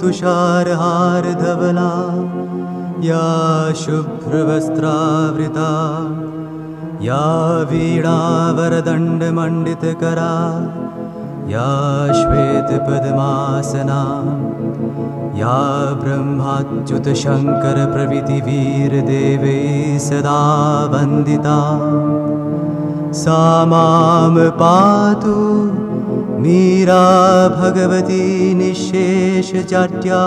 तुषारहार धवला या शुभ्रवस्त्रावृता या वीणावरदण्डमण्डितकरा या श्वेतपद्मासना या ब्रह्माच्युतशङ्करप्रभृतिवीरदेवै सदा वन्दिता सा मां पातु मीरा भगवती निःशेषजाड्यापहा।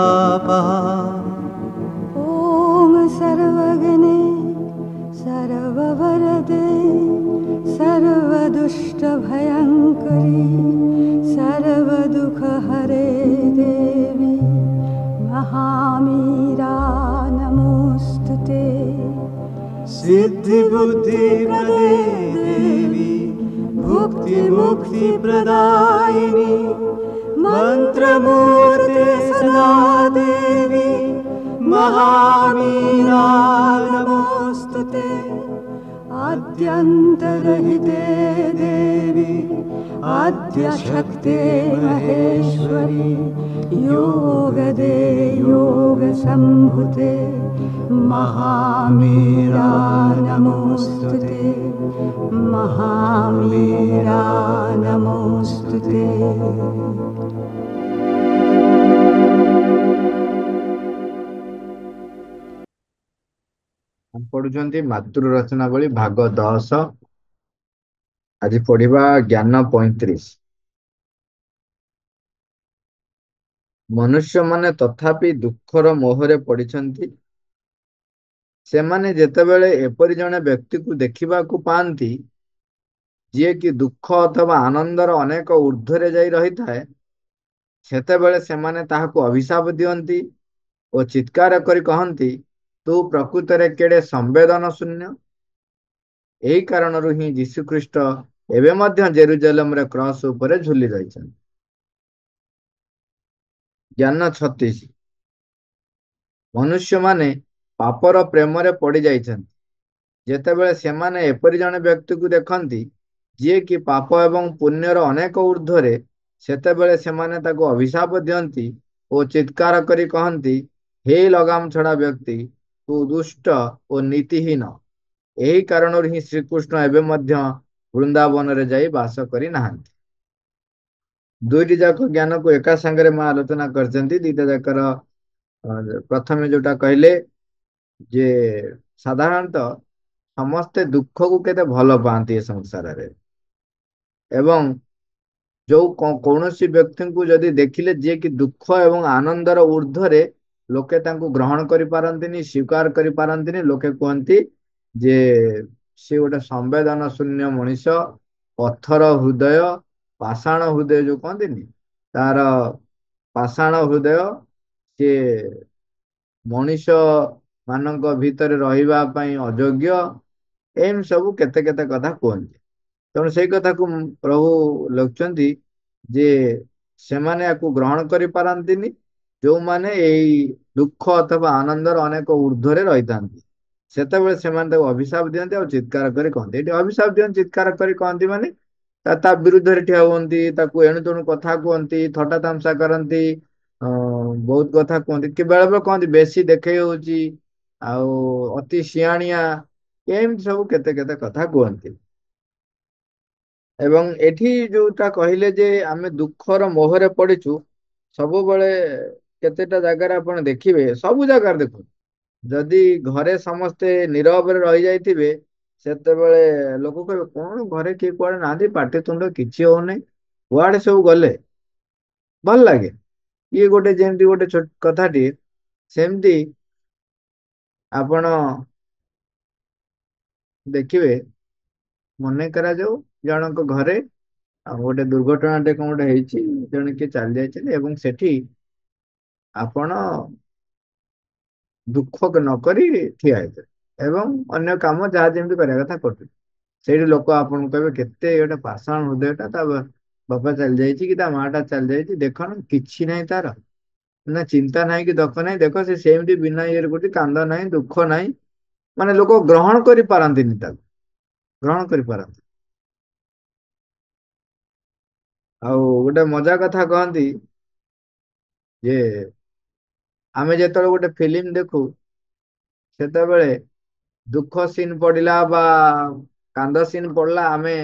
ॐ सर्वगणे सर्ववरदे सर्वदुष्टभयङ्करी सर्वदुःखहरे देवी महामीरा नमोऽस्तुते। सिद्धिबुद्धिप्रदे देवी भुक्तिमुक्तिप्रदायिनी मन्त्रमूर्ते सदा देवी महामीरा नमोऽस्तुते। आद्यन्तरहिते देवी आद्यशक्ते महेश्वरी योगदे योगसम्भुते महामीरा नमोऽस्तुते महामीरा नमोऽस्तुते। पढ़ुଛନ୍ତି ମାତୃ ରଚନାବଳୀ ଭାଗ 10। ଆଜି ପଢିବା ଜ୍ଞାନ 35। ମନୁଷ୍ୟମାନେ ତଥାପି ଦୁଃଖର ମୋହରେ ପଡ଼ିଛନ୍ତି। ସେମାନେ ଯେତେବେଳେ ଏପରି ଜଣେ ବ୍ୟକ୍ତିକୁ ଦେଖିବାକୁ ପାଆନ୍ତି ଯିଏକି ଦୁଃଖ ଅଥବା ଆନନ୍ଦର ଅନେକ ଊର୍ଦ୍ଧ୍ୱରେ ଯାଇ ରହିଥାଏ, ସେତେବେଳେ ସେମାନେ ତାହାକୁ ଅଭିଶାପ ଦିଅନ୍ତି ଓ ଚିତ୍କାର କରି କହନ୍ତି, ତୁ ପ୍ରକୃତରେ କେଡ଼େ ସମ୍ବେଦନ ଶୂନ୍ୟ। ଏହି କାରଣରୁ ହିଁ ଯୀଶୁଖ୍ରୀଷ୍ଟ ଏବେ ମଧ୍ୟ ଜେରୁଜାଲେମରେ କ୍ରସ୍ ଉପରେ ଝୁଲି ରହିଛନ୍ତି। ଜ୍ଞାନ 36। ମନୁଷ୍ୟମାନେ ପାପର ପ୍ରେମରେ ପଡ଼ି ଯାଇଛନ୍ତି। ଯେତେବେଳେ ସେମାନେ ଏପରି ଜଣେ ବ୍ୟକ୍ତିକୁ ଦେଖନ୍ତି ଯିଏକି ପାପ ଏବଂ ପୁଣ୍ୟର ଅନେକ ଊର୍ଦ୍ଧ୍ୱରେ, ସେତେବେଳେ ସେମାନେ ତାକୁ ଅଭିଶାପ ଦିଅନ୍ତି ଓ ଚିତ୍କାର କରି କହନ୍ତି, ହେ ଲଗାମ ଛଡ଼ା ବ୍ୟକ୍ତି, ତୁ ଦୁଷ୍ଟ ଓ ନୀତିହୀନ। ଏହି କାରଣରୁ ହିଁ ଶ୍ରୀକୃଷ୍ଣ ଏବେ ମଧ୍ୟ ବୃନ୍ଦାବନରେ ଯାଇ ବାସ କରି ନାହାନ୍ତି। ଦୁଇଟି ଯାକ ଜ୍ଞାନକୁ ଏକା ସାଙ୍ଗରେ ମା ଆଲୋଚନା କରିଛନ୍ତି। ଦୁଇଟା ଯାକର ପ୍ରଥମେ ଯୋଉଟା କହିଲେ ଯେ ସାଧାରଣତଃ ସମସ୍ତେ ଦୁଃଖକୁ କେତେ ଭଲ ପାଆନ୍ତି ଏ ସଂସାରରେ, ଏବଂ ଯୋଉ କୌଣସି ବ୍ୟକ୍ତିଙ୍କୁ ଯଦି ଦେଖିଲେ ଯିଏକି ଦୁଃଖ ଏବଂ ଆନନ୍ଦର ଊର୍ଦ୍ଧ୍ୱରେ, ଲୋକେ ତାଙ୍କୁ ଗ୍ରହଣ କରିପାରନ୍ତିନି, ସ୍ୱୀକାର କରିପାରନ୍ତିନି। ଲୋକେ କୁହନ୍ତି ଯେ ସେ ଗୋଟେ ସମ୍ବେଦନ ଶୂନ୍ୟ ମଣିଷ, ପଥର ହୃଦୟ, ପାଷାଣ ହୃଦୟ ଯୋଉ କହନ୍ତିନି, ତାର ପାଷାଣ ହୃଦୟ, ସିଏ ମଣିଷ ମାନଙ୍କ ଭିତରେ ରହିବା ପାଇଁ ଅଯୋଗ୍ୟ। ଏମିତି ସବୁ କେତେ କେତେ କଥା କୁହନ୍ତି। ତେଣୁ ସେଇ କଥାକୁ ପ୍ରଭୁ ଲେଖୁଛନ୍ତି ଯେ ସେମାନେ ୟାକୁ ଗ୍ରହଣ କରିପାରନ୍ତିନି ଯୋଉମାନେ ଏଇ ଦୁଃଖ ଅଥବା ଆନନ୍ଦର ଅନେକ ଊର୍ଦ୍ଧ୍ୱରେ ରହିଥାନ୍ତି। ସେତେବେଳେ ସେମାନେ ତାକୁ ଅଭିଶାପ ଦିଅନ୍ତି ଆଉ ଚିତ୍କାର କରି କହନ୍ତି। ଏଠି ଅଭିଶାପ ଦିଅନ୍ତି, ଚିତ୍କାର କରି କହନ୍ତି ମାନେ ତା ବିରୁଦ୍ଧରେ ଠିଆ ହୁଅନ୍ତି, ତାକୁ ଏଣୁ ତେଣୁ କଥା କୁହନ୍ତି, ଥଟ୍ଟା ତାମସା କରନ୍ତି, ବହୁତ କଥା କୁହନ୍ତି। କି ବେଳେ ବେଳେ କହନ୍ତି ବେଶୀ ଦେଖେଇ ହଉଛି, ଆଉ ଅତି ସିଆଣିଆ, ଏମିତି ସବୁ କେତେ କେତେ କଥା କୁହନ୍ତି। ଏବଂ ଏଠି ଯୋଉଟା କହିଲେ ଯେ ଆମେ ଦୁଃଖର ମୋହରେ ପଡିଛୁ, ସବୁବେଳେ କେତେଟା ଜାଗାରେ ଆପଣ ଦେଖିବେ, ସବୁ ଜାଗାରେ ଦେଖନ୍ତୁ, ଯଦି ଘରେ ସମସ୍ତେ ନୀରବରେ ରହିଯାଇଥିବେ, ସେତେବେଳେ ଲୋକ କହିବେ କଣ ଘରେ କିଏ କୁଆଡେ ନାହାନ୍ତି, ପାଟିତୁଣ୍ଡ କିଛି ହଉନାହିଁ, କୁଆଡେ ସବୁ ଗଲେ। ଭଲ ଲାଗେ। ଇଏ ଗୋଟେ ଯେମିତି ଗୋଟେ ଛୋଟ କଥାଟି, ସେମିତି ଆପଣ ଦେଖିବେ, ମନେ କରାଯାଉ ଜଣଙ୍କ ଘରେ ଆଉ ଗୋଟେ ଦୁର୍ଘଟଣାଟେ କଣ ଗୋଟେ ହେଇଛି, ଜଣେ କିଏ ଚାଲି ଯାଇଛନ୍ତି, ଏବଂ ସେଠି ଆପଣ ଦୁଃଖ ନକରି ଠିଆ ହେଇଥିବେ ଏବଂ ଅନ୍ୟ କାମ ଯାହା ଯେମିତି କରିବା କଥା କରୁଥିବେ। ସେଇଠି ଲୋକ ଆପଣଙ୍କୁ କହିବେ କେତେ ଗୋଟେ ପାଷାଣ ହୃଦୟଟା, ତା ବାପା ଚାଲି ଯାଇଛି କି ତା ମାଟା ଚାଲି ଯାଇଛି, ଦେଖ ନା କିଛି ନାହିଁ ତାର, ନା ଚିନ୍ତା ନାହିଁ କି ଦୁଃଖ ନାହିଁ, ଦେଖ ସେ ସେମିତି ବିନା ଇଏରେ ଗୋଟେ କାନ୍ଦ ନାହିଁ, ଦୁଃଖ ନାହିଁ। ମାନେ ଲୋକ ଗ୍ରହଣ କରିପାରନ୍ତିନି, ତାକୁ ଗ୍ରହଣ କରିପାରନ୍ତି। ଆଉ ଗୋଟେ ମଜା କଥା କହନ୍ତି ଯେ ଆମେ ଯେତେବେଳେ ଗୋଟେ ଫିଲ୍ମ ଦେଖୁ ସେତେବେଳେ ଦୁଃଖ ସିନ୍ ପଡିଲା ବା କାନ୍ଦ ସିନ୍ ପଡିଲା ଆମେ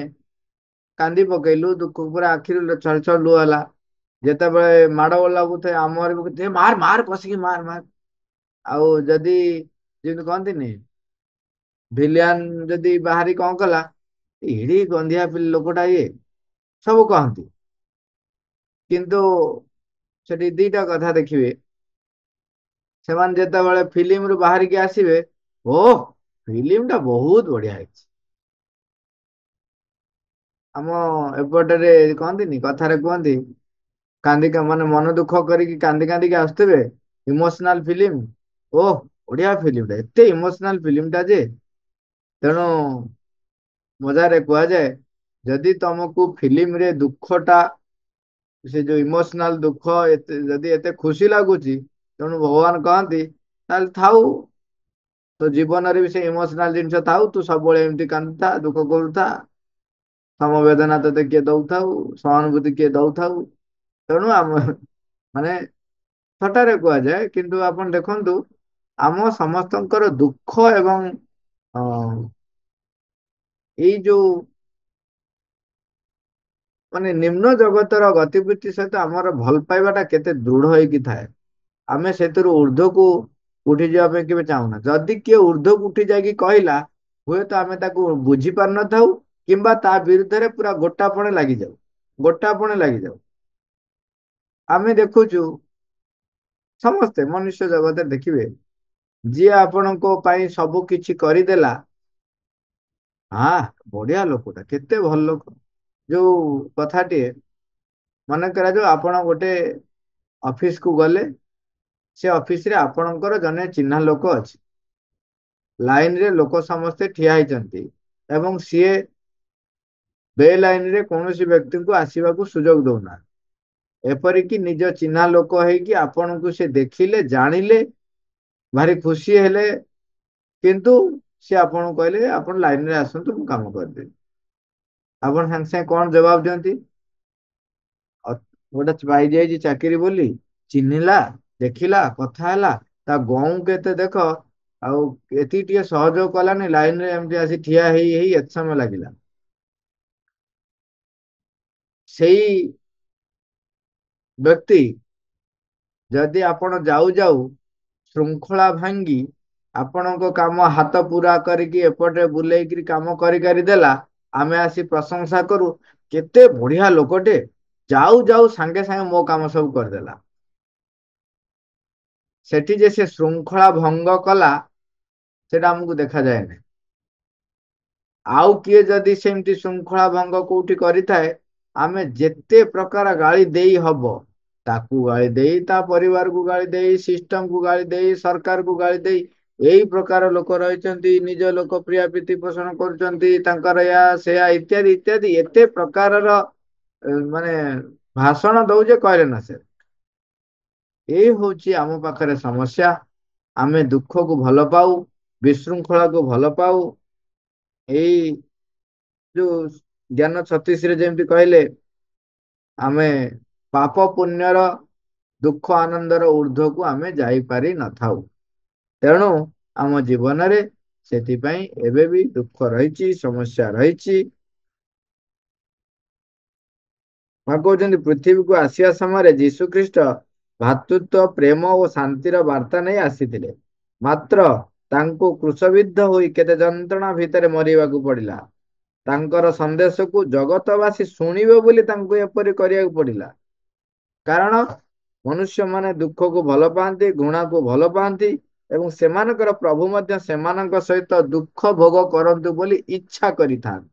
କାନ୍ଦି ପକେଇଲୁ, ଦୁଃଖ ପୁରା ଆଖିରୁ ଛଳ ଛଳ ଲୁହ ହେଲା। ଯେତେବେଳେ ମାଡ ଗୋଳ ଲାଗୁଥାଏ ଆମର ବି କହୁଥାଏ, ମାର ମାର କଷିକି ମାର ମାର। ଆଉ ଯଦି ଯେମିତି କହନ୍ତିନି ଭିଲିଆନ ଯଦି ବାହାରି କଣ କଲା, ଏଡି ଗନ୍ଧିଆ ଲୋକଟା ଇଏ, ସବୁ କହନ୍ତି। କିନ୍ତୁ ସେଠି ଦିଟା କଥା ଦେଖିବେ, ସେମାନେ ଯେତେବେଳେ ଫିଲ୍ମରୁ ବାହାରିକି ଆସିବେ, ଓହ ଫିଲ୍ମଟା ବହୁତ ବଢିଆ ହେଇଛି। ଆମ ଏପଟରେ କହନ୍ତିନି, କଥାରେ କୁହନ୍ତି, ମାନେ ମନ ଦୁଃଖ କରିକି କାନ୍ଦି କାନ୍ଦିକି ଆସୁଥିବେ, ଇମୋସନାଲ ଫିଲ୍ମ, ଓହ ବଢିଆ ଫିଲ୍ମଟା, ଏତେ ଇମୋସନାଲ ଫିଲ୍ମଟା ଯେ। ତେଣୁ ମଜାରେ କୁହାଯାଏ, ଯଦି ତମକୁ ଫିଲ୍ମରେ ଦୁଃଖଟା, ସେ ଯୋଉ ଇମୋସନାଲ ଦୁଃଖ ଯଦି ଏତେ ଖୁସି ଲାଗୁଛି, ତେଣୁ ଭଗବାନ କହନ୍ତି ତାହେଲେ ଥାଉ, ତୋ ଜୀବନରେ ବି ସେ ଇମୋସନାଲ ଜିନିଷ ଥାଉ, ତୁ ସବୁବେଳେ ଏମିତି କାନ୍ଦୁଥା, ଦୁଃଖ କରୁଥା, ସମବେଦନା ତତେ କିଏ ଦଉଥାଉ, ସହାନୁଭୂତି କିଏ ଦଉଥାଉ। ତେଣୁ ଆମ ମାନେ ଥଟାରେ କୁହାଯାଏ, କିନ୍ତୁ ଆପଣ ଦେଖନ୍ତୁ ଆମ ସମସ୍ତଙ୍କର ଦୁଃଖ ଏବଂ ଅ, ଏଇ ଯୋଉ ମାନେ ନିମ୍ନ ଜଗତର ଗତିବିଧି ସହିତ ଆମର ଭଲ ପାଇବାଟା କେତେ ଦୃଢ ହେଇକି ଥାଏ। ଆମେ ସେଥିରୁ ଉର୍ଦ୍ଧ୍ୱକୁ ଉଠି ଯିବା ପାଇଁ କେବେ ଚାହୁଁନା। ଯଦି କିଏ ଉର୍ଦ୍ଧ୍ୱକୁ ଉଠି ଯାଇକି କହିଲା, ହୁଏତ ଆମେ ତାକୁ ବୁଝି ପାରିନଥାଉ, କିମ୍ବା ତା ବିରୁଦ୍ଧରେ ପୁରା ଗୋଟାପଣେ ଲାଗିଯାଉ, ଗୋଟାପଣେ ଲାଗିଯାଉ। ଆମେ ଦେଖୁଛୁ ସମସ୍ତେ ମନୁଷ୍ୟ ଜଗତରେ ଦେଖିବେ, ଯିଏ ଆପଣଙ୍କ ପାଇଁ ସବୁ କିଛି କରିଦେଲା, ହଁ ବଢିଆ ଲୋକଟା, କେତେ ଭଲ ଲୋକ। ଯୋଉ କଥାଟିଏ ମନେ କରାଯାଉ, ଆପଣ ଗୋଟେ ଅଫିସ କୁ ଗଲେ, ସେ ଅଫିସରେ ଆପଣଙ୍କର ଜଣେ ଚିହ୍ନା ଲୋକ ଅଛି, ଲାଇନରେ ଲୋକ ସମସ୍ତେ ଠିଆ ହେଇଛନ୍ତି, ଏବଂ ସିଏ ବେଲାଇନରେ କୌଣସି ବ୍ୟକ୍ତିଙ୍କୁ ଆସିବାକୁ ସୁଯୋଗ ଦଉନାହାନ୍ତି। ଏପରିକି ନିଜ ଚିହ୍ନା ଲୋକ ହେଇକି ଆପଣଙ୍କୁ ସେ ଦେଖିଲେ, ଜାଣିଲେ, ଭାରି ଖୁସି ହେଲେ, କିନ୍ତୁ ସେ ଆପଣଙ୍କୁ କହିଲେ ଆପଣ ଲାଇନରେ ଆସନ୍ତୁ, ମୁଁ କାମ କରିଦେବି। ଆପଣ ସାଙ୍ଗେ ସାଙ୍ଗେ କଣ ଜବାବ ଦିଅନ୍ତି? ଅ- ଗୋଟେ ପାଇଯାଇଛି ଚାକିରି ବୋଲି, ଚିହ୍ନିଲା, ଦେଖିଲା, କଥା ହେଲା, ତା ଗଉଁ କେତେ ଦେଖ, ଆଉ ଏତିକି ଟିକେ ସହଯୋଗ କଲାନି, ଲାଇନରେ ଏମିତି ଆସି ଠିଆ ହେଇ ହେଇ ଏତେ ସମୟ ଲାଗିଲା। ସେଇ ବ୍ୟକ୍ତି ଯଦି ଆପଣ ଯାଉ ଯାଉ ଶୃଙ୍ଖଳା ଭାଙ୍ଗି ଆପଣଙ୍କ କାମ ହାତ ପୁରା କରିକି ଏପଟେ ବୁଲେଇକିରି କାମ କରି ଦେଲା, ଆମେ ଆସି ପ୍ରଶଂସା କରୁ, କେତେ ବଢିଆ ଲୋକଟେ, ଯାଉ ଯାଉ ସାଙ୍ଗେ ସାଙ୍ଗେ ମୋ କାମ ସବୁ କରିଦେଲା। ସେଠି ଯେ ସେ ଶୃଙ୍ଖଳା ଭଙ୍ଗ କଲା, ସେଟା ଆମକୁ ଦେଖାଯାଏ ନାହିଁ। ଆଉ କିଏ ଯଦି ସେମିତି ଶୃଙ୍ଖଳା ଭଙ୍ଗ କୋଉଠି କରିଥାଏ, ଆମେ ଯେତେ ପ୍ରକାର ଗାଳି ଦେଇ ହବ, ତାକୁ ଗାଳି ଦେଇ, ତା ପରିବାରକୁ ଗାଳି ଦେଇ, ସିଷ୍ଟମକୁ ଗାଳି ଦେଇ, ସରକାରକୁ ଗାଳି ଦେଇ, ଏଇ ପ୍ରକାର ଲୋକ ରହିଛନ୍ତି, ନିଜ ଲୋକ ପ୍ରିୟ ପ୍ରୀତି ପୋଷଣ କରୁଛନ୍ତି, ତାଙ୍କର ଏହା ସେୟା ଇତ୍ୟାଦି ଇତ୍ୟାଦି, ଏତେ ପ୍ରକାରର ମାନେ ଭାଷଣ ଦଉଛେ କହିଲେ ନା ସେ। ଏଇ ହଉଛି ଆମ ପାଖରେ ସମସ୍ୟା। ଆମେ ଦୁଃଖକୁ ଭଲ ପାଉ, ବିଶୃଙ୍ଖଳାକୁ ଭଲ ପାଉ। ଏଇ ଯୋଉ ଜ୍ଞାନ ଛତିଶରେ ଯେମିତି କହିଲେ, ଆମେ ପାପ ପୁଣ୍ୟର ଦୁଃଖ ଆନନ୍ଦର ଉର୍ଦ୍ଧ୍ୱକୁ ଆମେ ଯାଇପାରି ନଥାଉ। ତେଣୁ ଆମ ଜୀବନରେ ସେଥିପାଇଁ ଏବେ ବି ଦୁଃଖ ରହିଛି, ସମସ୍ୟା ରହିଛି। ମା କହୁଛନ୍ତି, ପୃଥିବୀକୁ ଆସିବା ସମୟରେ ଯୀଶୁ ଖ୍ରୀଷ୍ଟ ଭ୍ରାତୃତ୍ୱ, ପ୍ରେମ ଓ ଶାନ୍ତିର ବାର୍ତ୍ତା ନେଇ ଆସିଥିଲେ। ମାତ୍ର ତାଙ୍କୁ କ୍ରୁଶବିଦ୍ଧ ହୋଇ କେତେ ଯନ୍ତ୍ରଣା ଭିତରେ ମରିବାକୁ ପଡିଲା। ତାଙ୍କର ସନ୍ଦେଶକୁ ଜଗତବାସୀ ଶୁଣିବେ ବୋଲି ତାଙ୍କୁ ଏପରି କରିବାକୁ ପଡିଲା। କାରଣ ମନୁଷ୍ୟମାନେ ଦୁଃଖକୁ ଭଲ ପାଆନ୍ତି, ଘୃଣାକୁ ଭଲ ପାଆନ୍ତି, ଏବଂ ସେମାନଙ୍କର ପ୍ରଭୁ ମଧ୍ୟ ସେମାନଙ୍କ ସହିତ ଦୁଃଖ ଭୋଗ କରନ୍ତୁ ବୋଲି ଇଚ୍ଛା କରିଥାନ୍ତି।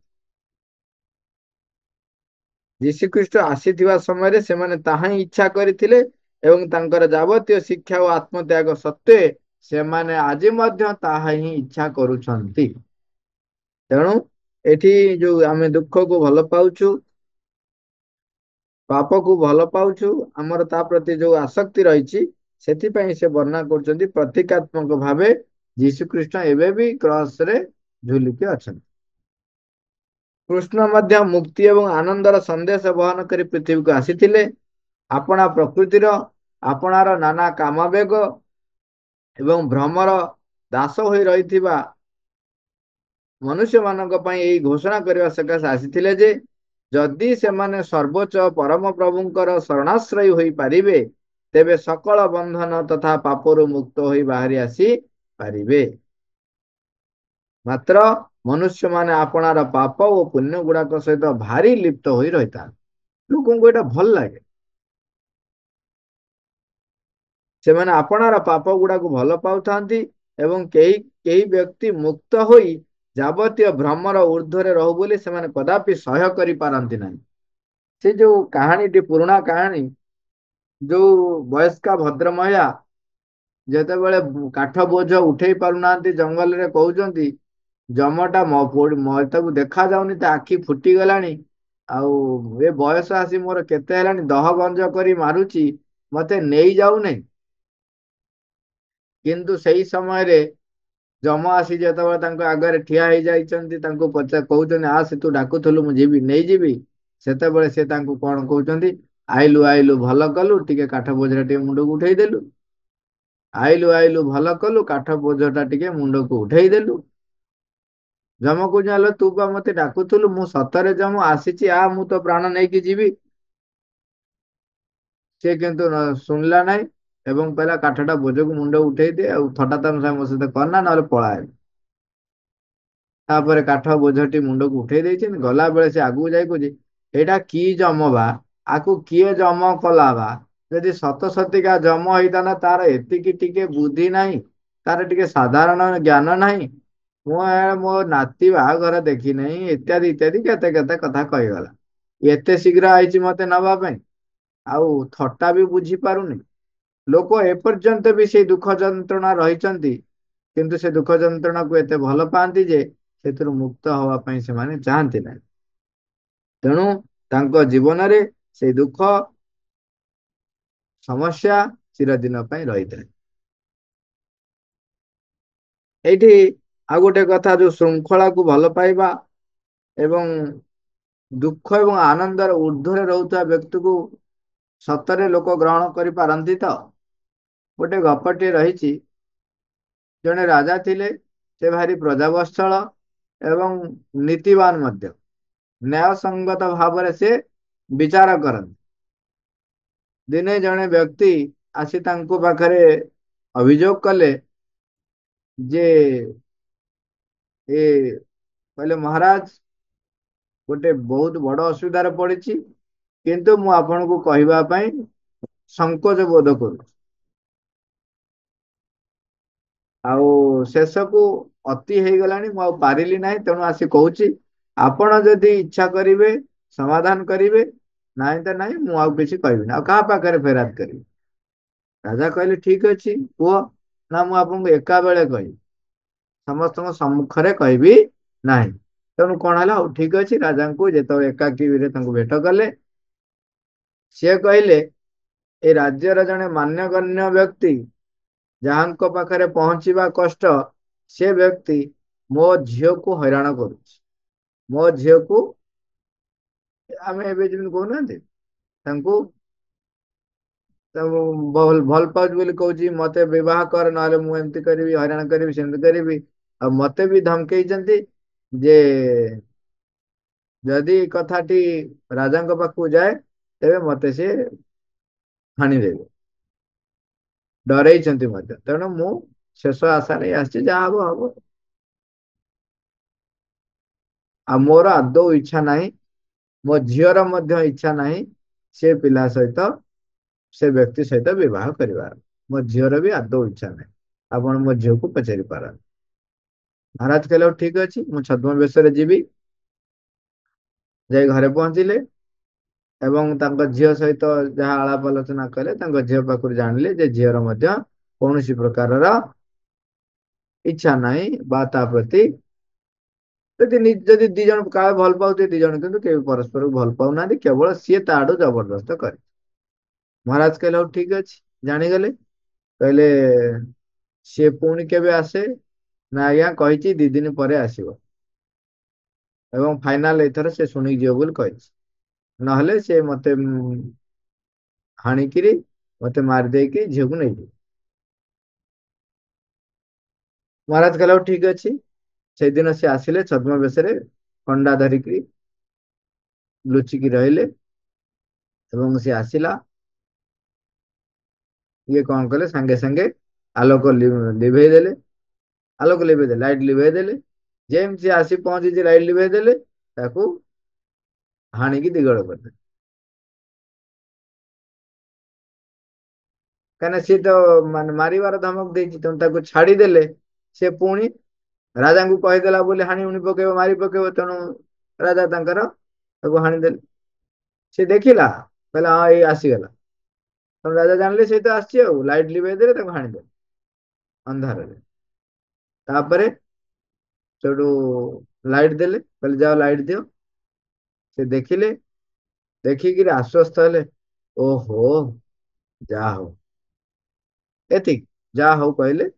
ଯୀଶୁଖ୍ରୀଷ୍ଟ ଆସିଥିବା ସମୟରେ ସେମାନେ ତାହା ହିଁ ଇଚ୍ଛା କରିଥିଲେ, ଏବଂ ତାଙ୍କର ଯାବତୀୟ ଶିକ୍ଷା ଓ ଆତ୍ମତ୍ୟାଗ ସତ୍ତ୍ୱେ ସେମାନେ ଆଜି ମଧ୍ୟ ତାହା ହିଁ ଇଚ୍ଛା କରୁଛନ୍ତି। ତେଣୁ ଏଠି ଯୋଉ ଆମେ ଦୁଃଖକୁ ଭଲ ପାଉଛୁ, ପାପକୁ ଭଲ ପାଉଛୁ, ଆମର ତା ପ୍ରତି ଯୋଉ ଆସକ୍ତି ରହିଛି, ସେଥିପାଇଁ ସେ ବର୍ଣ୍ଣନା କରୁଛନ୍ତି, ପ୍ରତୀକାତ୍ମକ ଭାବେ ଯୀଶୁଖ୍ରୀଷ୍ଟ ଏବେ ବି କ୍ରସରେ ଝୁଲିକି ଅଛନ୍ତି। କୃଷ୍ଣ ମଧ୍ୟ ମୁକ୍ତି ଏବଂ ଆନନ୍ଦର ସନ୍ଦେଶ ବହନ କରି ପୃଥିବୀକୁ ଆସିଥିଲେ। ଆପଣା ପ୍ରକୃତିର, ଆପଣାର ନାନା କାମବେଗ ଏବଂ ଭ୍ରମର ଦାସ ହୋଇ ରହିଥିବା ମନୁଷ୍ୟମାନଙ୍କ ପାଇଁ ଏହି ଘୋଷଣା କରିବା ସକାଶେ ଆସିଥିଲେ ଯେ ଯଦି ସେମାନେ ସର୍ବୋଚ୍ଚ ପରମ ପ୍ରଭୁଙ୍କର ଶରଣାଶ୍ରୟୀ ହୋଇପାରିବେ ତେବେ ସକଳ ବନ୍ଧନ ତଥା ପାପରୁ ମୁକ୍ତ ହୋଇ ବାହାରି ଆସି ପାରିବେ। ମାତ୍ର ମନୁଷ୍ୟମାନେ ଆପଣାର ପାପ ଓ ପୁଣ୍ୟ ଗୁଡାକ ସହିତ ଭାରି ଲିପ୍ତ ହୋଇ ରହିଥାନ୍ତି। ଲୋକଙ୍କୁ ଏଇଟା ଭଲ ଲାଗେ। ସେମାନେ ଆପଣାର ପାପ ଗୁଡାକୁ ଭଲ ପାଉଥାନ୍ତି ଏବଂ କେହି କେହି ବ୍ୟକ୍ତି ମୁକ୍ତ ହୋଇ ଯାବତୀୟ ଭ୍ରମର ଊର୍ଦ୍ଧ୍ୱରେ ରହୁ ବୋଲି ସେମାନେ କଦାପି ସହ୍ୟ କରିପାରନ୍ତି ନାହିଁ। ସେ ଯୋଉ କାହାଣୀଟି ପୁରୁଣା କାହାଣୀ, ଯୋଉ ବୟସ୍କା ଭଦ୍ର ମହିଳା ଯେତେବେଳେ କାଠ ବୋଝ ଉଠେଇ ପାରୁନାହାନ୍ତି ଜଙ୍ଗଲରେ କହୁଛନ୍ତି ଜମଟା ତାକୁ ଦେଖା ଯାଉନି, ତା ଆଖି ଫୁଟିଗଲାଣି, ଆଉ ଏ ବୟସ ଆସି ମୋର କେତେ ହେଲାଣି, ଦହ ଗଞ୍ଜ କରି ମାରୁଛି, ମତେ ନେଇଯାଉନି। କିନ୍ତୁ ସେଇ ସମୟରେ ଯମ ଆସି ଯେତେବେଳେ ତାଙ୍କ ଆଗରେ ଠିଆ ହେଇଯାଇଛନ୍ତି ତାଙ୍କୁ କହୁଛନ୍ତି ଆସେ ତୁ ଡାକୁଥିଲୁ ମୁଁ ଯିବି ନେଇଯିବି, ସେତେବେଳେ ସେ ତାଙ୍କୁ କଣ କହୁଛନ୍ତି, ଆଇଲୁ ଆଇଲୁ ଭଲ କଲୁ, ଟିକେ କାଠ ବୋଝଟା ଟିକେ ମୁଣ୍ଡକୁ ଉଠେଇଦେଲୁ। ଆଇଲୁ ଆଇଲୁ ଭଲ କଲୁ, କାଠ ବୋଝଟା ଟିକେ ମୁଣ୍ଡକୁ ଉଠେଇଦେଲୁ। ଯମ କହୁଛନ୍ତି ଆଲୋ ତୁ ବା ମତେ ଡାକୁଥିଲୁ, ମୁଁ ସତରେ ଯମ ଆସିଛି, ମୁଁ ତ ପ୍ରାଣ ନେଇକି ଯିବି। ସେ କିନ୍ତୁ ଶୁଣିଲା ନାହିଁ ଏବଂ କହିଲା କାଠଟା ବୋଝକୁ ମୁଣ୍ଡ ଉଠେଇ ଦିଏ ଆଉ ଥଟା ତମସା ମୋ ସହିତ କରନା ନହେଲେ ପଳାଏ। ତାପରେ କାଠ ବୋଝଟି ମୁଣ୍ଡକୁ ଉଠେଇ ଦେଇଛନ୍ତି। ଗଲା ବେଳେ ସେ ଆଗକୁ ଯାଇ କହୁଛି ଏଇଟା କି ଯମ ବା, ଆକୁ କିଏ ଯମ କଲା ବା? ଯଦି ସତ ସତିକା ଯମ ହେଇଥାନ୍ତା ତାର ଏତିକି ଟିକେ ବୁଦ୍ଧି ନାହିଁ, ତାର ଟିକେ ସାଧାରଣ ଜ୍ଞାନ ନାହିଁ। ମୁଁ ମୋ ନାତି ବାହାଘର ଦେଖିନାହିଁ, ଇତ୍ୟାଦି ଇତ୍ୟାଦି କେତେ କେତେ କଥା କହିଗଲା। ଏତେ ଶୀଘ୍ର ଆଇଛି ମତେ ନବା ପାଇଁ, ଆଉ ଥଟ୍ଟା ବି ବୁଝି ପାରୁନି। ଲୋକ ଏପର୍ଯ୍ୟନ୍ତ ବି ସେଇ ଦୁଃଖ ଯନ୍ତ୍ରଣା ରହିଛନ୍ତି, କିନ୍ତୁ ସେ ଦୁଃଖ ଯନ୍ତ୍ରଣାକୁ ଏତେ ଭଲ ପାଆନ୍ତି ଯେ ସେଥିରୁ ମୁକ୍ତ ହବା ପାଇଁ ସେମାନେ ଚାହାନ୍ତି ନାହିଁ। ତେଣୁ ତାଙ୍କ ଜୀବନରେ ସେଇ ଦୁଃଖ ସମସ୍ୟା ଚିରଦିନ ପାଇଁ ରହିଥାଏ। ଏଇଠି ଆଉ ଗୋଟେ କଥା, ଯୋଉ ଶୃଙ୍ଖଳାକୁ ଭଲ ପାଇବା ଏବଂ ଦୁଃଖ ଏବଂ ଆନନ୍ଦର ଊର୍ଦ୍ଧ୍ୱରେ ରହୁଥିବା ବ୍ୟକ୍ତିକୁ ସତରେ ଲୋକ ଗ୍ରହଣ କରିପାରନ୍ତି ତ? ଗୋଟେ ଗପଟିଏ ରହିଛି। ଜଣେ ରାଜା ଥିଲେ, ସେ ଭାରି ପ୍ରଜାବତ୍ସଳ ଏବଂ ନୀତିବାନ ମଧ୍ୟ। ନ୍ୟାୟସଙ୍ଗତ ଭାବରେ ସେ ବିଚାର କରନ୍ତି। ଦିନେ ଜଣେ ବ୍ୟକ୍ତି ଆସି ତାଙ୍କ ପାଖରେ ଅଭିଯୋଗ କଲେ ଯେ ଏ କହିଲେ ମହାରାଜ ଗୋଟେ ବହୁତ ବଡ ଅସୁବିଧାରେ ପଡିଛି, କିନ୍ତୁ ମୁଁ ଆପଣଙ୍କୁ କହିବା ପାଇଁ ସଂକୋଚ ବୋଧ କରୁଛି। ଆଉ ଶେଷକୁ ଅତି ହେଇଗଲାଣି, ମୁଁ ଆଉ ପାରିଲି ନାହିଁ, ତେଣୁ ଆସି କହୁଛି ଆପଣ ଯଦି ଇଚ୍ଛା କରିବେ ସମାଧାନ କରିବେ, ନାହିଁ ତ ନାହିଁ, ମୁଁ ଆଉ କିଛି କହିବିନି, ଆଉ କାହା ପାଖରେ ଫେରାଦ କରିବି? ରାଜା କହିଲେ ଠିକ ଅଛି କୁହ। ନା ମୁଁ ଆପଣଙ୍କୁ ଏକା ବେଳେ କହିବି, ସମସ୍ତଙ୍କ ସମ୍ମୁଖରେ କହିବି ନାହିଁ। ତେଣୁ କଣ ହେଲା, ହଉ ଠିକ ଅଛି। ରାଜାଙ୍କୁ ଯେତେବେଳେ ଏକାକୀରେ ତାଙ୍କୁ ଭେଟ କଲେ, ସିଏ କହିଲେ ଏ ରାଜ୍ୟର ଜଣେ ମାନ୍ୟଗଣ୍ୟ ବ୍ୟକ୍ତି ଯାହାଙ୍କ ପାଖରେ ପହଞ୍ଚିବା କଷ୍ଟ, ସେ ବ୍ୟକ୍ତି ମୋ ଝିଅକୁ ହଇରାଣ କରୁଛି। ମୋ ଝିଅକୁ, ଆମେ ଏବେ ଯେମିତି କହୁନାହାନ୍ତି, ତାଙ୍କୁ ଭଲ ପାଉଛି ବୋଲି କହୁଛି, ମତେ ବିବାହ କର ନହେଲେ ମୁଁ ଏମିତି କରିବି, ହଇରାଣ କରିବି, ସେମିତି କରିବି। ଆଉ ମତେ ବି ଧମକେଇଛନ୍ତି ଯେ ଯଦି କଥାଟି ରାଜାଙ୍କ ପାଖକୁ ଯାଏ ତେବେ ମତେ ସେ ହାଣିଦେବେ, ଡରେଇଛନ୍ତି ମଧ୍ୟ। ତେଣୁ ମୁଁ ଶେଷ ଆଶା ନେଇ ଆସିଛି, ଯାହା ହବ ହବ। ଆଉ ମୋର ଆଦୌ ଇଚ୍ଛା ନାହିଁ, ମୋ ଝିଅର ମଧ୍ୟ ଇଚ୍ଛା ନାହିଁ ସେ ପିଲା ସହିତ, ସେ ବ୍ୟକ୍ତି ସହିତ ବିବାହ କରିବାର। ମୋ ଝିଅର ବି ଆଦୌ ଇଚ୍ଛା ନାହିଁ। ଆପଣ ମୋ ଝିଅକୁ ପଚାରି ପାରନ୍ତି। ମହାରାଜ କହିଲେ ହଉ ଠିକ ଅଛି, ମୁଁ ଛଦ୍ମବେଶରେ ଯିବି। ଯାଇ ଘରେ ପହଞ୍ଚିଲେ ଏବଂ ତାଙ୍କ ଝିଅ ସହିତ ଯାହା ଆଳାପ ଆଲୋଚନା କଲେ, ତାଙ୍କ ଝିଅ ପାଖରୁ ଜାଣିଲେ ଯେ ଝିଅର ମଧ୍ୟ କୌଣସି ପ୍ରକାରର ଇଚ୍ଛା ନାହିଁ ବା ତା ପ୍ରତି, ଯଦି ଦି ଜଣ କାଳେ ଭଲ ପାଉଥିବେ, ଦି ଜଣ କିନ୍ତୁ କେବେ ପରସ୍ପରକୁ ଭଲ ପାଉନାହାନ୍ତି, କେବଳ ସିଏ ତା ଆଡୁ ଜବରଦସ୍ତ করে। ମହାରାଜ କହିଲେ ହଉ ଠିକ ଅଛି, ଜାଣିଗଲେ। କହିଲେ ସିଏ ପୁଣି କେବେ ଆସେ? ନା ଆଜ୍ଞା କହିଛି 2 ଦିନ ପରେ ଆସିବ, ଏବଂ ଫାଇନାଲ ଏଥର ସେ ଶୁଣିକି ଯିବ ବୋଲି କହିଛି, ନହେଲେ ସେ ମତେ ହାଣିକିରି ମତେ ମାରି ଦେଇକି ଝିଅକୁ ନେଇଯିବ। ମହାରାଜ କହିଲେ ହଉ ଠିକ ଅଛି। ସେଇଦିନ ସେ ଆସିଲେ ଛଦ୍ମବେଶରେ, ଖଣ୍ଡା ଧରିକି ଲୁଚିକି ରହିଲେ। ଏବଂ ସେ ଆସିଲା, ଇଏ କଣ କଲେ, ସାଙ୍ଗେ ସାଙ୍ଗେ ଆଲୋକ ଲିଭେଇ ଦେଲେ। ଆଲୋକ ଲିଭେଇ ଦେଲେ, ଲାଇଟ ଲିଭେଇ ଦେଲେ। ଯେମିତି ସେ ଆସି ପହଞ୍ଚିଛି, ଲାଇଟ ଲିଭେଇ ଦେଲେ, ତାକୁ ହାଣିକି ଦିଗଳ କରିଦେଲେ। କାହିଁକିନା ସିଏ ତ ମାନେ ମାରିବାର ଧମକ ଦେଇଛି, ତେଣୁ ତାକୁ ଛାଡିଦେଲେ ସେ ପୁଣି ରାଜାଙ୍କୁ କହିଦେଲା ବୋଲି ହାଣି ହୁଣି ପକେଇବ, ମାରି ପକେଇବ। ତେଣୁ ରାଜା ତାଙ୍କର ତାକୁ ହାଣିଦେଲେ। ସେ ଦେଖିଲା, କହିଲା ହଁ ଏଇ ଆସିଗଲା। ତେଣୁ ରାଜା ଜାଣିଲେ ସେ ତ ଆସିଛି, ଆଉ ଲାଇଟ ଲିଭେଇ ଦେଲେ, ତାକୁ ହାଣିଦେଲେ ଅନ୍ଧାରରେ। ତାପରେ ସେଠୁ ଲାଇଟ ଦେଲେ, କହିଲେ ଯାଅ ଲାଇଟ ଦିଅ। ସେ ଦେଖିଲେ, ଦେଖିକିରି ଆଶ୍ୱସ୍ତ ହେଲେ, ଓହୋ, ଯାହା ହଉ, ଏତିକି, ଯାହା ହଉ କହିଲେ।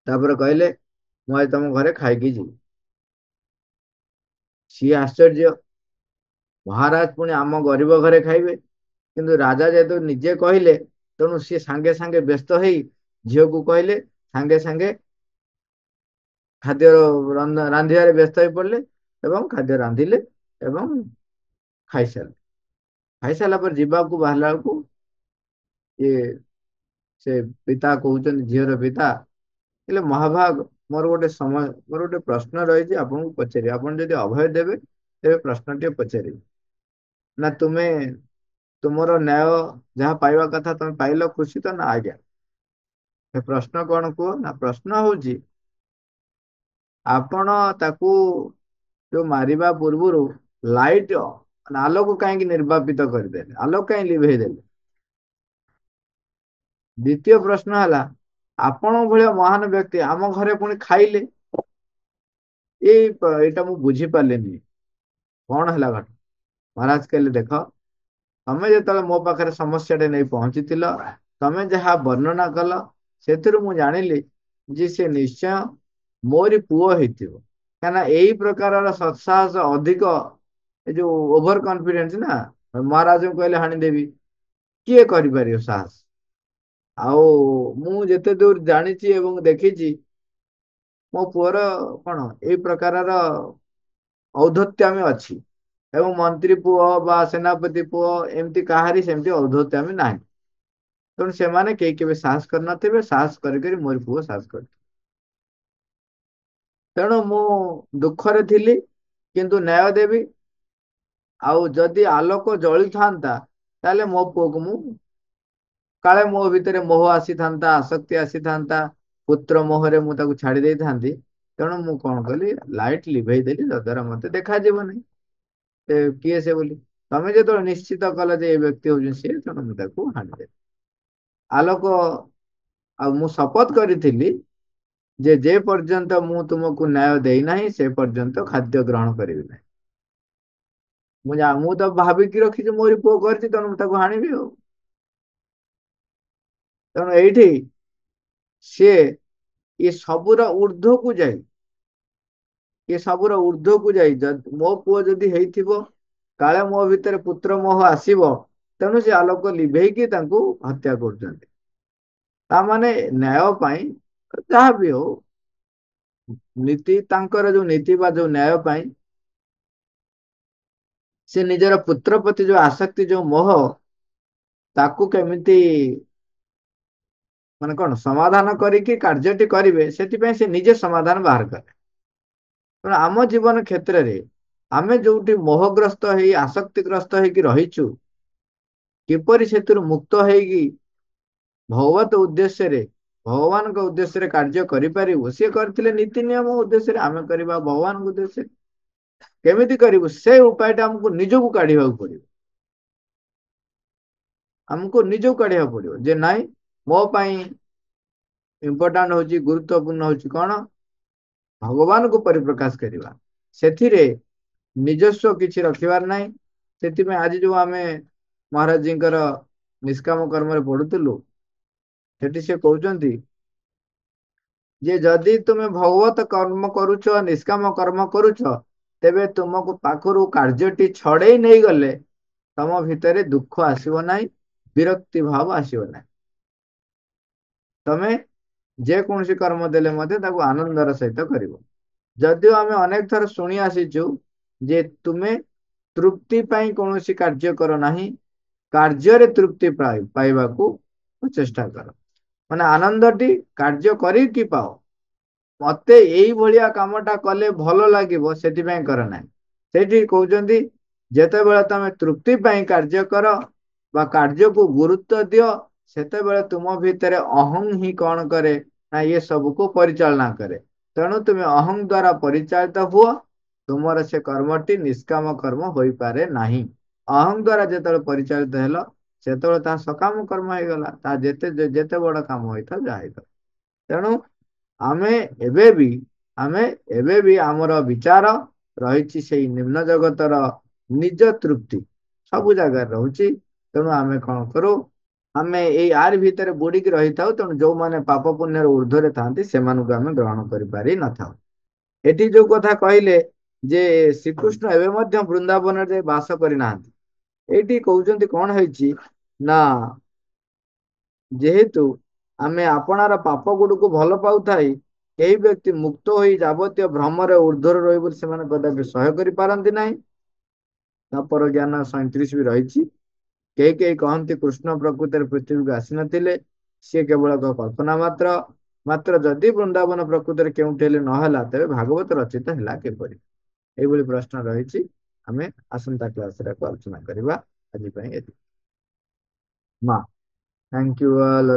ତାପରେ କହିଲେ ମୁଁ ଆଜି ତମ ଘରେ ଖାଇକି ଯିବି। ସିଏ ଆଶ୍ଚର୍ଯ୍ୟ, ମହାରାଜ ପୁଣି ଆମ ଗରିବ ଘରେ ଖାଇବେ। କିନ୍ତୁ ରାଜା ଯେହେତୁ ନିଜେ କହିଲେ, ତେଣୁ ସିଏ ସାଙ୍ଗେ ସାଙ୍ଗେ ବ୍ୟସ୍ତ ହେଇ ଝିଅକୁ କହିଲେ, ସାଙ୍ଗେ ସାଙ୍ଗେ ଖାଦ୍ୟ ରାନ୍ଧିବାରେ ବ୍ୟସ୍ତ ହେଇ ପଡିଲେ, ଏବଂ ଖାଦ୍ୟ ରାନ୍ଧିଲେ ଏବଂ ଖାଇସାରିଲେ। ଖାଇସାରିଲା ପରେ ଯିବାକୁ ବାହାରିଲା ବେଳକୁ ଇଏ ସେ ପିତା କହୁଛନ୍ତି, ଝିଅର ପିତା, ହେଲେ ମହାଭାଗ, ମୋର ଗୋଟେ ପ୍ରଶ୍ନ ରହିଛି ଆପଣଙ୍କୁ ପଚାରିବି। ଆପଣ ଯଦି ଅଭୟ ଦେବେ ତେବେ ପ୍ରଶ୍ନଟିଏ ପଚାରିବି। ନା ତୁମର ନ୍ୟାୟ ଯାହା ପାଇବା କଥା ତମେ ପାଇଲ, ଖୁସି ତ? ନା ଆଜ୍ଞା। ଏ ପ୍ରଶ୍ନ କଣ କୁହ? ନା ପ୍ରଶ୍ନ ହଉଛି, ଆପଣ ତାକୁ ଯୋଉ ମାରିବା ପୂର୍ବରୁ ଲାଇଟ ମାନେ ଆଲୋକ କାହିଁକି ନିର୍ବାପିତ କରିଦେଲେ, ଆଲୋକ କାହିଁ ଲିଭେଇ ଦେଲେ? ଦ୍ୱିତୀୟ ପ୍ରଶ୍ନ ହେଲା, ଆପଣଙ୍କ ଭଳିଆ ମହାନ ବ୍ୟକ୍ତି ଆମ ଘରେ ପୁଣି ଖାଇଲେ, ଏଇଟା ମୁଁ ବୁଝିପାରିଲିନି, କଣ ହେଲା ଘଟଣା? ମହାରାଜ କହିଲେ, ଦେଖ, ତମେ ଯେତେବେଳେ ମୋ ପାଖରେ ସମସ୍ୟାଟେ ନେଇ ପହଞ୍ଚିଥିଲ, ତମେ ଯାହା ବର୍ଣ୍ଣନା କଲ, ସେଥିରୁ ମୁଁ ଜାଣିଲି ଯେ ସେ ନିଶ୍ଚୟ ମୋରି ପୁଅ ହେଇଥିବ। କାହିଁକିନା ଏଇ ପ୍ରକାରର ସତ୍ସାହସ ଅଧିକ, ଏ ଯୋଉ ଓଭର କନଫିଡେନ୍ସ ନା, ମହାରାଜଙ୍କୁ କହିଲେ ହାଣିଦେବି, କିଏ କରିପାରିବ ସାହସ? ଆଉ ମୁଁ ଯେତେ ଦୂର ଜାଣିଛି ଏବଂ ଦେଖିଛି, ମୋ ପୁଅର କଣ ଏଇ ପ୍ରକାରର ଔଦ୍ଧତ୍ୟାମି ଅଛି। ଏବଂ ମନ୍ତ୍ରୀ ପୁଅ ବା ସେନାପତି ପୁଅ, ଏମିତି କାହାରି ସେମିତି ଔଦ୍ଧତ୍ୟାମି ନାହିଁ। ତେଣୁ ସେମାନେ କେହି କେବେ ସାହସ କରିନଥିବେ, ସାହସ କରିକରି ମୋର ପୁଅ ସାହସ କରିଥିବ। ତେଣୁ ମୁଁ ଦୁଃଖରେ ଥିଲି, କିନ୍ତୁ ନ୍ୟାୟ ଦେବି। ଆଉ ଯଦି ଆଲୋକ ଜଳିଥାନ୍ତା, ତାହେଲେ ମୋ ପୁଅକୁ ମୁଁ, କାଳେ ମୋ ଭିତରେ ମୋହ ଆସିଥାନ୍ତା, ଆସକ୍ତି ଆସିଥାନ୍ତା, ପୁତ୍ର ମୋହରେ ମୁଁ ତାକୁ ଛାଡି ଦେଇଥାନ୍ତି। ତେଣୁ ମୁଁ କଣ କଲି, ଲାଇଟ ଲିଭେଇ ଦେଲି, ଯଦ୍ୱାରା ମତେ ଦେଖାଯିବନି କିଏ ସେ ବୋଲି। ତମେ ଯେତେବେଳେ ନିଶ୍ଚିତ କଲ ଯେ ଏ ବ୍ୟକ୍ତି ହଉଛି ସିଏ, ତେଣୁ ମୁଁ ତାକୁ ହାଣିଦେଲି। ଆଲୋକ, ଆଉ ମୁଁ ଶପଥ କରିଥିଲି ଯେ ପର୍ଯ୍ୟନ୍ତ ମୁଁ ତୁମକୁ ନ୍ୟାୟ ଦେଇନାହିଁ, ସେ ପର୍ଯ୍ୟନ୍ତ ଖାଦ୍ୟ ଗ୍ରହଣ କରିବି ନାହିଁ। ମୁଁ ତ ଭାବିକି ରଖିଛି ମୋରି ପୁଅ କରିଛି, ତେଣୁ ମୁଁ ତାକୁ ହାଣିବି ଆଉ। ତେଣୁ ଏଇଠି ସିଏ ଏ ସବୁର ଊର୍ଦ୍ଧ୍ୱକୁ ଯାଇ, ମୋ ପୁଅ ଯଦି ହେଇଥିବ, କାଳେ ମୋ ଭିତରେ ପୁତ୍ର ମୋହ ଆସିବ, ତେଣୁ ସେ ଆଲୋକ ଲିଭେଇକି ତାଙ୍କୁ ହତ୍ୟା କରୁଛନ୍ତି। ତାମାନେ ନ୍ୟାୟ ପାଇଁ, ଯାହା ବି ହଉ, ନୀତି, ତାଙ୍କର ଯୋଉ ନୀତି ବା ଯୋଉ ନ୍ୟାୟ ପାଇଁ, ସେ ନିଜର ପୁତ୍ର ପ୍ରତି ଯୋଉ ଆସକ୍ତି, ଯୋଉ ମୋହ, ତାକୁ କେମିତି ମାନେ କଣ ସମାଧାନ କରିକି କାର୍ଯ୍ୟଟି କରିବେ, ସେଥିପାଇଁ ସେ ନିଜେ ସମାଧାନ ବାହାର କଲେ। ତେଣୁ ଆମ ଜୀବନ କ୍ଷେତ୍ରରେ ଆମେ ଯୋଉଠି ମୋହଗ୍ରସ୍ତ ହେଇ, ଆସକ୍ତିଗ୍ରସ୍ତ ହେଇକି ରହିଛୁ, କିପରି ସେଥିରୁ ମୁକ୍ତ ହେଇକି ଭଗବତ ଉଦ୍ଦେଶ୍ୟରେ, ଭଗବାନଙ୍କ ଉଦ୍ଦେଶ୍ୟରେ କାର୍ଯ୍ୟ କରିପାରିବୁ, ସିଏ କରିଥିଲେ ନୀତି ନିୟମ ଉଦ୍ଦେଶ୍ୟରେ, ଆମେ କରିବା ଭଗବାନଙ୍କ ଉଦ୍ଦେଶ୍ୟରେ। କେମିତି କରିବୁ, ସେ ଉପାୟଟା ଆମକୁ ନିଜକୁ କାଢିବାକୁ ପଡିବ। ଆମକୁ ନିଜକୁ କାଢିବାକୁ ପଡିବ ଯେ ନାଇଁ, ମୋ ପାଇଁ ଇମ୍ପୋର୍ଟାଣ୍ଟ ହଉଛି, ଗୁରୁତ୍ୱପୂର୍ଣ୍ଣ ହଉଛି କଣ, ଭଗବାନଙ୍କୁ ପରିପ୍ରକାଶ କରିବା। ସେଥିରେ ନିଜସ୍ୱ କିଛି ରଖିବାର ନାହିଁ। ସେଥିପାଇଁ ଆଜି ଯୋଉ ଆମେ ମହାରାଜଜୀଙ୍କର ନିଷ୍କାମ କର୍ମରେ ପଢୁଥିଲୁ, ସେଠି ସେ କହୁଛନ୍ତି ଯେ ଯଦି ତୁମେ ଭଗବତ କର୍ମ କରୁଛ, ନିଷ୍କାମ କର୍ମ କରୁଛ, ତେବେ ତୁମକୁ ପାଖରୁ କାର୍ଯ୍ୟଟି ଛଡେଇ ନେଇଗଲେ ତମ ଭିତରେ ଦୁଃଖ ଆସିବ ନାହିଁ, ବିରକ୍ତି ଭାବ ଆସିବ ନାହିଁ। ତମେ ଯେକୌଣସି କର୍ମ ଦେଲେ ମଧ୍ୟ ତାକୁ ଆନନ୍ଦର ସହିତ କରିବ। ଯଦିଓ ଆମେ ଅନେକ ଥର ଶୁଣି ଆସିଛୁ ଯେ ତୁମେ ତୃପ୍ତି ପାଇଁ କୌଣସି କାର୍ଯ୍ୟ କର ନାହିଁ, କାର୍ଯ୍ୟରେ ତୃପ୍ତି ପାଇବାକୁ ଚେଷ୍ଟା କର। ମାନେ ଆନନ୍ଦଟି କାର୍ଯ୍ୟ କରିକି ପାଅ। ମତେ ଏଇଭଳିଆ କାମଟା କଲେ ଭଲ ଲାଗିବ ସେଥିପାଇଁ କର ନାହିଁ। ସେଇଠି କହୁଛନ୍ତି ଯେତେବେଳେ ତମେ ତୃପ୍ତି ପାଇଁ କାର୍ଯ୍ୟ କର ବା କାର୍ଯ୍ୟକୁ ଗୁରୁତ୍ୱ ଦିଅ, ସେତେବେଳେ ତୁମ ଭିତରେ ଅହଂ ହିଁ କଣ କରେ ନା ଇଏ ସବୁକୁ ପରିଚାଳନା କରେ। ତେଣୁ ତୁମେ ଅହଂ ଦ୍ୱାରା ପରିଚାଳିତ ହୁଅ, ତୁମର ସେ କର୍ମଟି ନିଷ୍କାମ କର୍ମ ହୋଇପାରେ ନାହିଁ। ଅହଂ ଦ୍ୱାରା ଯେତେବେଳେ ପରିଚାଳିତ ହେଲ, ସେତେବେଳେ ତାହା ସକାମ କର୍ମ ହେଇଗଲା। ତା ଯେତେ ବଡ କାମ ହେଇଥାଉ ଯାହା ହେଇଥାଉ। ତେଣୁ ଆମେ ଏବେ ବି ଆମର ବିଚାର ରହିଛି ସେଇ ନିମ୍ନ ଜଗତର ନିଜ ତୃପ୍ତି ସବୁ ଜାଗାରେ ରହୁଛି। ତେଣୁ ଆମେ କଣ କରୁ, ଆମେ ଏଇ ଆରି ଭିତରେ ବୁଡିକି ରହିଥାଉ। ତେଣୁ ଯୋଉମାନେ ପାପ ପୁଣ୍ୟର ଉର୍ଦ୍ଧ୍ୱରେ ଥାନ୍ତି ସେମାନଙ୍କୁ ଆମେ ଗ୍ରହଣ କରିପାରି ନଥାଉ। ଏଠି ଯୋଉ କଥା କହିଲେ ଯେ ଶ୍ରୀକୃଷ୍ଣ ଏବେ ମଧ୍ୟ ବୃନ୍ଦାବନରେ ଯାଇ ବାସ କରିନାହାନ୍ତି, ଏଇଠି କହୁଛନ୍ତି କଣ ହେଇଛି ନା ଯେହେତୁ ଆମେ ଆପଣାର ପାପ ଗୁଡିକୁ ଭଲ ପାଉଥାଇ କେହି ବ୍ୟକ୍ତି ମୁକ୍ତ ହୋଇ ଯାବତୀୟ ଭ୍ରମରେ ଉର୍ଦ୍ଧ୍ୱରେ ରହି ବୋଲି ସେମାନେ କଦାପି ସହ୍ୟ କରିପାରନ୍ତି ନାହିଁ। ତାପର ଜ୍ଞାନ 37 ବି ରହିଛି। କେହି କେହି କହନ୍ତି କୃଷ୍ଣ ପ୍ରକୃତରେ ପୃଥିବୀକୁ ଆସିନଥିଲେ, ସିଏ କେବଳ ଏକ କଳ୍ପନା ମାତ୍ର। ମାତ୍ର ଯଦି ବୃନ୍ଦାବନ ପ୍ରକୃତରେ କେଉଁଠି ହେଲେ ନହେଲା, ତେବେ ଭାଗବତ ରଚିତ ହେଲା କିପରି? ଏଇଭଳି ପ୍ରଶ୍ନ ରହିଛି। ଆମେ ଆସନ୍ତା କ୍ଲାସରେ ଆଲୋଚନା କରିବା। ଆଜି ପାଇଁ ଏତିକି। ମା, ଥ୍ୟାଙ୍କ ୟୁ ଅଲ୍।